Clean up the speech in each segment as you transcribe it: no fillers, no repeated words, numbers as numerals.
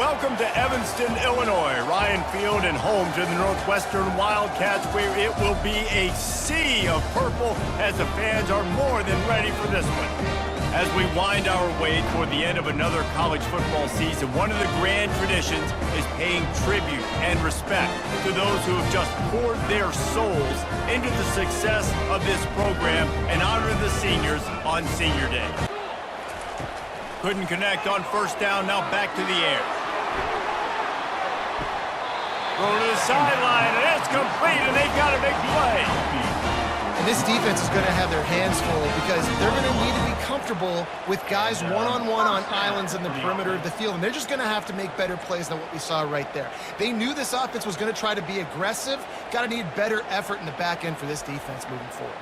Welcome to Evanston, Illinois, Ryan Field, and home to the Northwestern Wildcats, where it will be a sea of purple as the fans are more than ready for this one. As we wind our way toward the end of another college football season, one of the grand traditions is paying tribute and respect to those who have just poured their souls into the success of this program and honor the seniors on Senior Day. Couldn't connect on first down, now back to the air. Go to the sideline, and it's complete, and they've got a big play. And this defense is going to have their hands full because they're going to need to be comfortable with guys one-on-one on islands in the perimeter of the field, and they're just going to have to make better plays than what we saw right there. They knew this offense was going to try to be aggressive. Got to need better effort in the back end for this defense moving forward.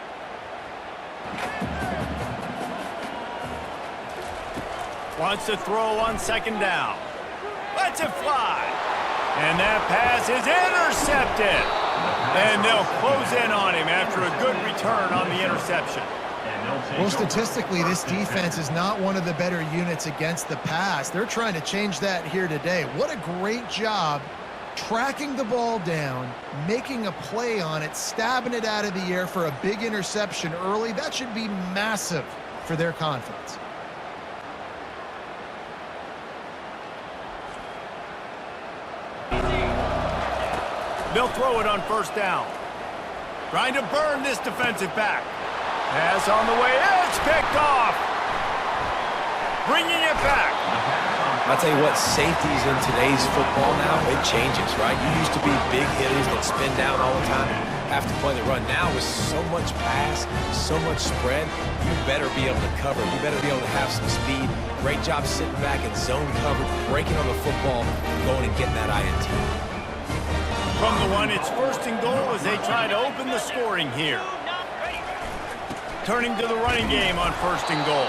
Wants to throw on second down. Lets it fly. And that pass is intercepted. And they'll close in on him after a good return on the interception. Well, statistically, this defense is not one of the better units against the pass. They're trying to change that here today. What a great job tracking the ball down, making a play on it, stabbing it out of the air for a big interception early. That should be massive for their confidence. They'll throw it on first down. Trying to burn this defensive back. Pass on the way. It's picked off. Bringing it back. I'll tell you what, safeties in today's football now, it changes, right? You used to be big hitters that spin down all the time after playing the run. Now with so much pass, so much spread, you better be able to cover. You better be able to have some speed. Great job sitting back in zone cover, breaking on the football, going and getting that INT. From the one, it's first and goal as they try to open the scoring here. Turning to the running game on first and goal.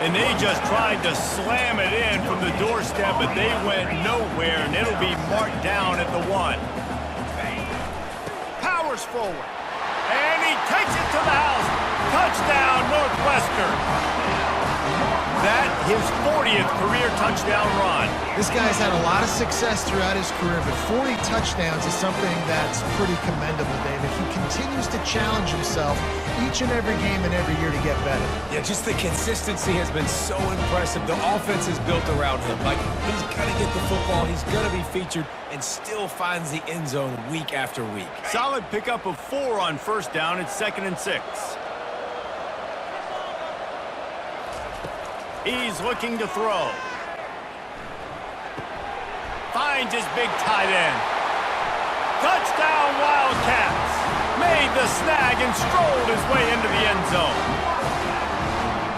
And they just tried to slam it in from the doorstep, but they went nowhere, and it'll be marked down at the one. Powers forward. And he takes it to the house. Touchdown, Northwestern. That, his 40th career touchdown run. This guy's had a lot of success throughout his career, but 40 touchdowns is something that's pretty commendable, David. He continues to challenge himself each and every game and every year to get better. Yeah, just the consistency has been so impressive. The offense is built around him. Like, he's going to get the football, he's going to be featured, and still finds the end zone week after week. Solid pickup of 4 on first down. It's 2nd and 6. He's looking to throw. Finds his big tight end. Touchdown, Wildcats. Made the snag and strolled his way into the end zone.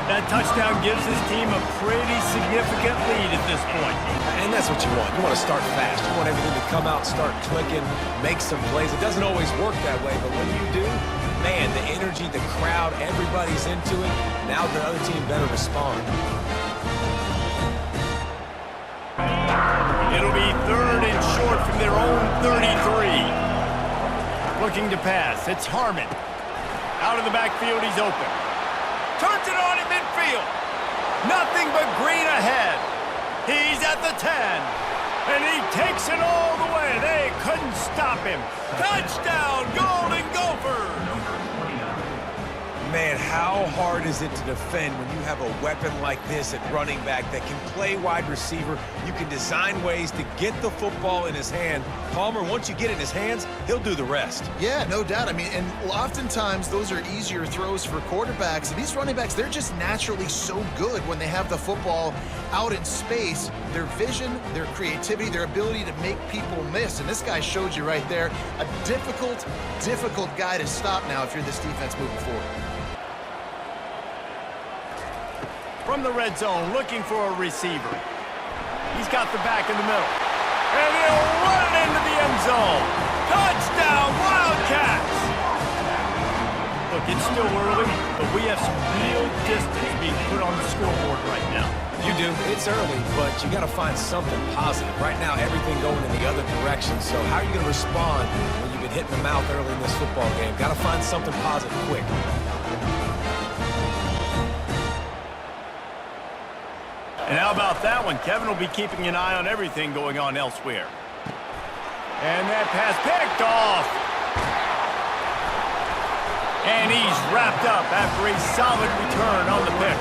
That touchdown gives his team a pretty significant lead at this point. And that's what you want. You want to start fast. You want everything to come out, start clicking, make some plays. It doesn't always work that way, but when you do, man, the energy, the crowd, everybody's into it. Now the other team better respond. It'll be 3rd and short from their own 33. Looking to pass. It's Harmon. Out of the backfield, he's open. Turns it on in midfield. Nothing but green ahead. He's at the 10. And he takes it all the way. They couldn't stop him. Touchdown, Golden Gophers! Man, how hard is it to defend when you have a weapon like this at running back that can play wide receiver? You can design ways to get the football in his hand. Palmer, once you get it in his hands, he'll do the rest. Yeah, no doubt. I mean, and oftentimes those are easier throws for quarterbacks. And these running backs, they're just naturally so good when they have the football out in space. Their vision, their creativity, their ability to make people miss. And this guy showed you right there, a difficult guy to stop now if you're this defense moving forward. From the red zone, looking for a receiver. He's got the back in the middle. And he'll run it into the end zone. Touchdown, Wildcats! Look, it's still early, but we have some real distance being put on the scoreboard right now. You do. It's early, but you got to find something positive. Right now, everything going in the other direction. So how are you going to respond when you've been hitting the mouth early in this football game? Got to find something positive quick. And how about that one? Kevin will be keeping an eye on everything going on elsewhere. And that pass picked off. And he's wrapped up after a solid return on the pick.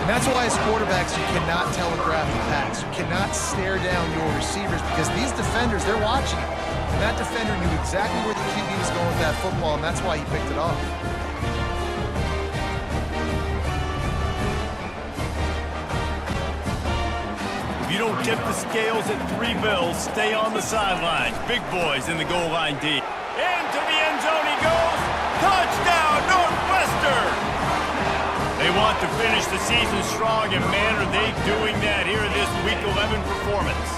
And that's why as quarterbacks you cannot telegraph the pass. You cannot stare down your receivers because these defenders, they're watching it. And that defender knew exactly where the QB was going with that football, and that's why he picked it off. If you don't tip the scales at 3 bills, stay on the sidelines. Big boys in the goal line deep. Into the end zone he goes. Touchdown, Northwestern! They want to finish the season strong, and man, are they doing that here in this Week 11 performance.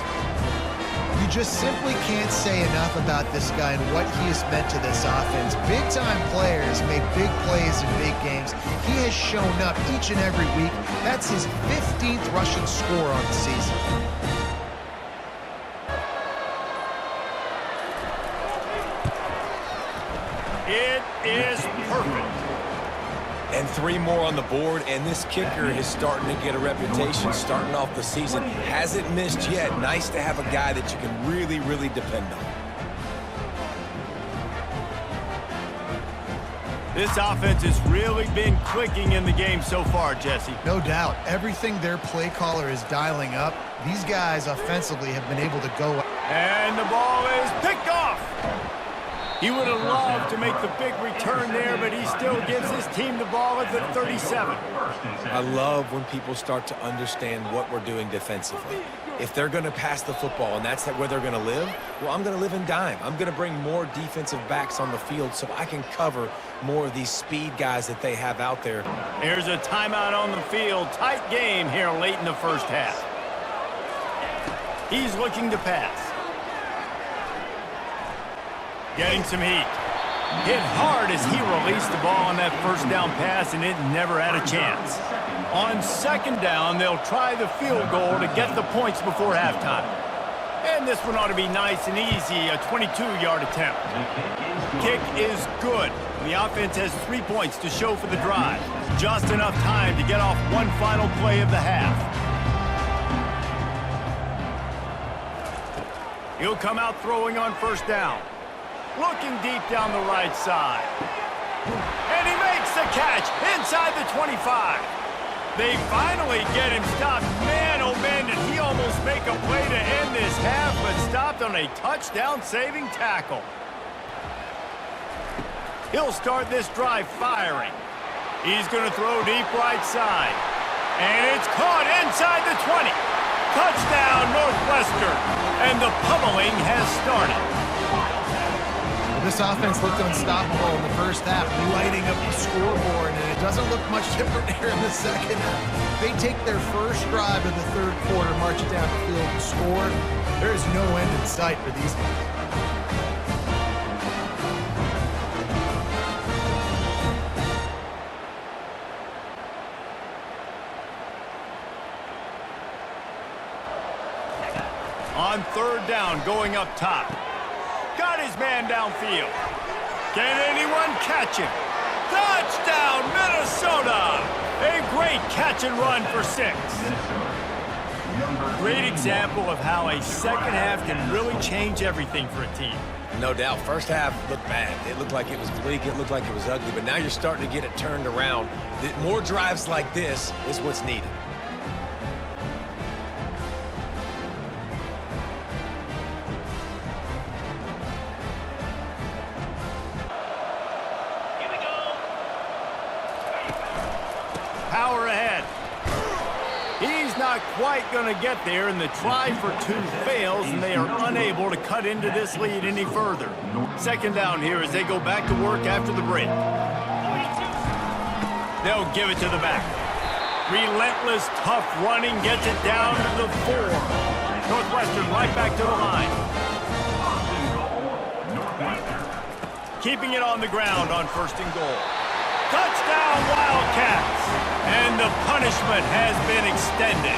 You just simply can't say enough about this guy and what he has meant to this offense. Big-time players make big plays in big games. He has shown up each and every week. That's his 15th rushing score on the season. It is perfect. And 3 more on the board, and this kicker is starting to get a reputation starting off the season. Hasn't missed yet. Nice to have a guy that you can really, really depend on. This offense has really been clicking in the game so far, Jesse. No doubt. Everything their play caller is dialing up, these guys offensively have been able to go. And the ball is picked off. He would have loved to make the big return there, but he still gives his team the ball at the 37. I love when people start to understand what we're doing defensively. If they're going to pass the football and that's where they're going to live, well, I'm going to live in dime. I'm going to bring more defensive backs on the field so I can cover more of these speed guys that they have out there. Here's a timeout on the field. Tight game here late in the first half. He's looking to pass. Getting some heat. Hit hard as he released the ball on that first down pass, and it never had a chance. On second down, they'll try the field goal to get the points before halftime. And this one ought to be nice and easy, a 22-yard attempt. Kick is good. The offense has 3 points to show for the drive. Just enough time to get off one final play of the half. He'll come out throwing on first down. Looking deep down the right side. And he makes the catch inside the 25. They finally get him stopped. Man, oh man, did he almost make a play to end this half, but stopped on a touchdown-saving tackle. He'll start this drive firing. He's going to throw deep right side. And it's caught inside the 20. Touchdown, Northwestern. And the pummeling has started. This offense looked unstoppable in the first half, lighting up the scoreboard, and it doesn't look much different here in the second half. They take their first drive of the third quarter, march it down the field, and score. There is no end in sight for these guys. On third down, going up top. Got his man downfield. Can anyone catch him? Touchdown, Minnesota! A great catch and run for 6. Great example of how a second half can really change everything for a team. No doubt. First half looked bad. It looked like it was bleak. It looked like it was ugly. But now you're starting to get it turned around. More drives like this is what's needed. Power ahead. He's not quite going to get there, and the try for 2 fails, and they are unable to cut into this lead any further. Second down here as they go back to work after the break. They'll give it to the back. Relentless, tough running gets it down to the 4. Northwestern right back to the line. Keeping it on the ground on first and goal. Touchdown, Wildcats! And the punishment has been extended.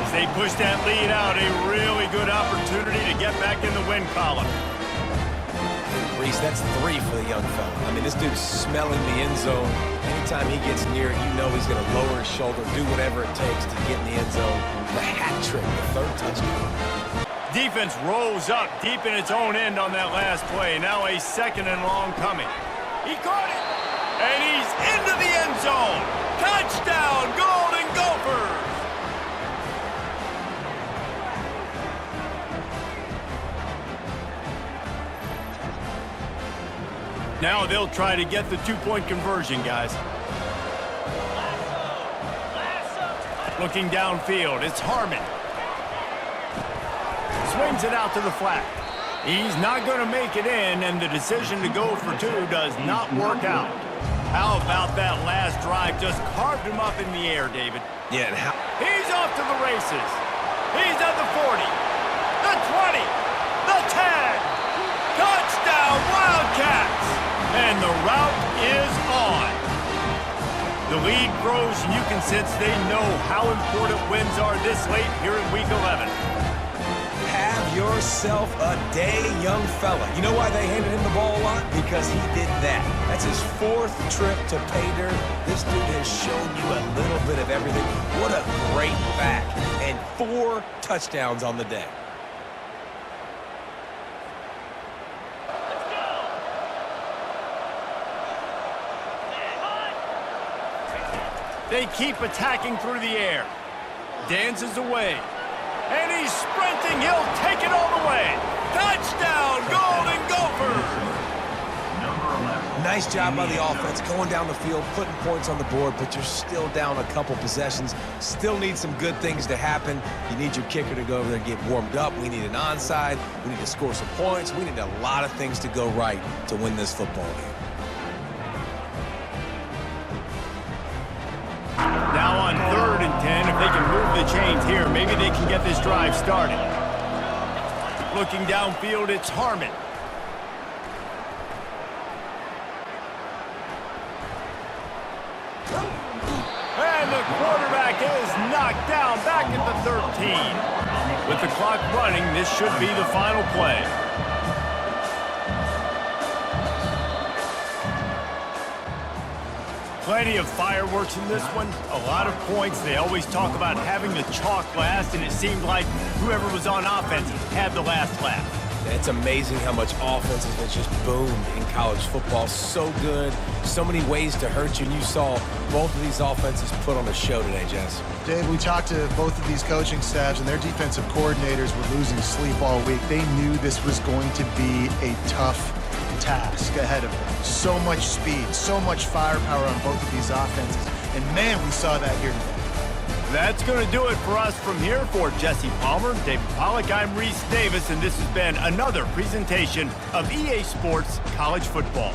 As they push that lead out, a really good opportunity to get back in the win column. Reese, that's 3 for the young fella. I mean, this dude's smelling the end zone. Anytime he gets near it, you know he's going to lower his shoulder, do whatever it takes to get in the end zone. The hat trick, the 3rd touchdown. Defense rolls up deep in its own end on that last play. Now a 2nd and long coming. He caught it, and he's into the end zone. Touchdown, Golden Gophers! Now they'll try to get the 2-point conversion, guys. Looking downfield, it's Harmon. Swings it out to the flat. He's not going to make it in, and the decision to go for 2 does not work out. How about that last drive? Just carved him up in the air, David. Yeah, and how... He's off to the races. He's at the 40, the 20, the 10. Touchdown, Wildcats! And the route is on. The lead grows, and you can sense they know how important wins are this late here in Week 11. Have yourself a day, young fella. You know why they handed him the ball a lot? Because he did that. That's his 4th trip to pay dirt. This dude has shown you a little bit of everything. What a great back. And 4 touchdowns on the day. They keep attacking through the air. Dances away. And he's sprinting. He'll take it all the way. Touchdown, Golden Gophers! Nice job by the offense, going down the field, putting points on the board, but you're still down a couple possessions. Still need some good things to happen. You need your kicker to go over there and get warmed up. We need an onside. We need to score some points. We need a lot of things to go right to win this football game. Now on 3rd and 10, if they can move the chains here, maybe they can get this drive started. Looking downfield, it's Harmon. And the quarterback is knocked down back at the 13. With the clock running, this should be the final play. Plenty of fireworks in this one, a lot of points. They always talk about having the chalk last, and it seemed like whoever was on offense had the last laugh. It's amazing how much offense has just boomed in college football. So good, so many ways to hurt you, and you saw both of these offenses put on a show today, Jess. Dave, we talked to both of these coaching staffs, and their defensive coordinators were losing sleep all week. They knew this was going to be a tough task ahead of them. So much speed, so much firepower on both of these offenses. And man, we saw that here today. That's going to do it for us from here. For Jesse Palmer, David Pollack, I'm Reese Davis, and this has been another presentation of EA Sports College Football.